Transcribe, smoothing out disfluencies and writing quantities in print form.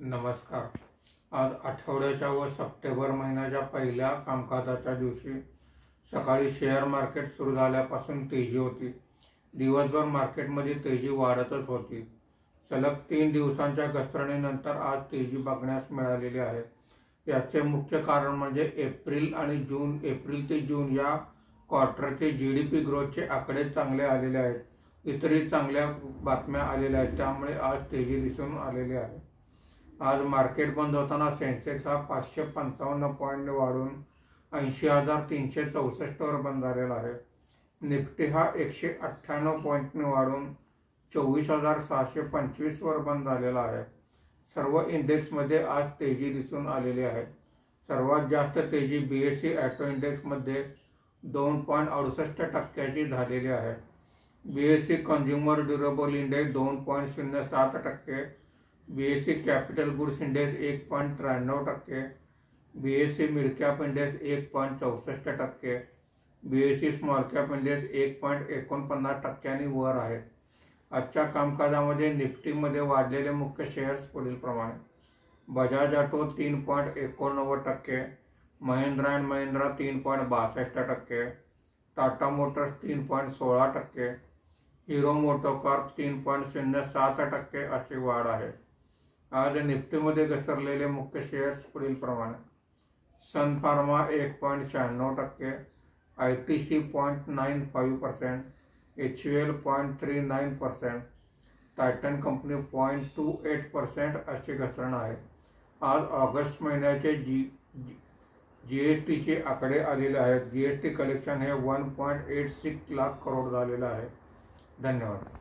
नमस्कार. आज आठवड्याच्या व सप्टेंबर महिन्याच्या पहिल्या कामकाजाच्या दिवशी सकाळी शेअर मार्केट सुरू झाल्यापासून तेजी होती. दिवसभर मार्केटमध्ये तेजी वाढतच होती. सलग 3 दिवसांच्या घसरणीनंतर आज तेजी बघण्यास मिळालेली आहे. याचे मुख्य कारण म्हणजे एप्रिल ते जून या क्वार्टरचे GDP ग्रोथचे आकडे चांगले आलेले आहेत. इतरही चांगल्या बातम्या आलेल्या आहेत, त्यामुळे आज तेजी दिसून आलेली आहे. आज मार्केट बंद होताना सेन्सेक्स हा 555 पॉईंट वाढून 80,364 वर बंद झालेला आहे. निफ्टी हा 198 पॉईंटने वाढून 24,625 वर बंद झालेला आहे. सर्व इंडेक्समध्ये आज तेजी दिसून आलेली आहे. सर्वात जास्त तेजी BSE ऑटो इंडेक्समध्ये 2.68% झालेली आहे. BSE consumer durable index 2.07%, BSE capital goods index 1.93%, BSE mid cap index 1.64%, BSE small cap index 1.49% वर आहे. आजच्या कामकाजामध्ये निफ्टीमध्ये वाढलेले मुख्य शेअर्स पुढीलप्रमाणे: Bajaj auto 3.89%, Mahindra and Mahindra 3.62%, Tata Motors 3.16%, hero MotoCorp 3.07% अशी वाढ आहे. आज निफ्टीमध्ये घसरलेले मुख्य शेअर्स पुढीलप्रमाणे: Sun Pharma 1.96%, ITC 0.95%, HUL 0.39%, Titan company 0.28% अशी घसरण आहे. आज ऑगस्ट महिन्याचे GSTचे आकडे आलेले आहेत. GST कलेक्शन हे 1.86 लाख करोड झालेलं आहे. धन्यवाद.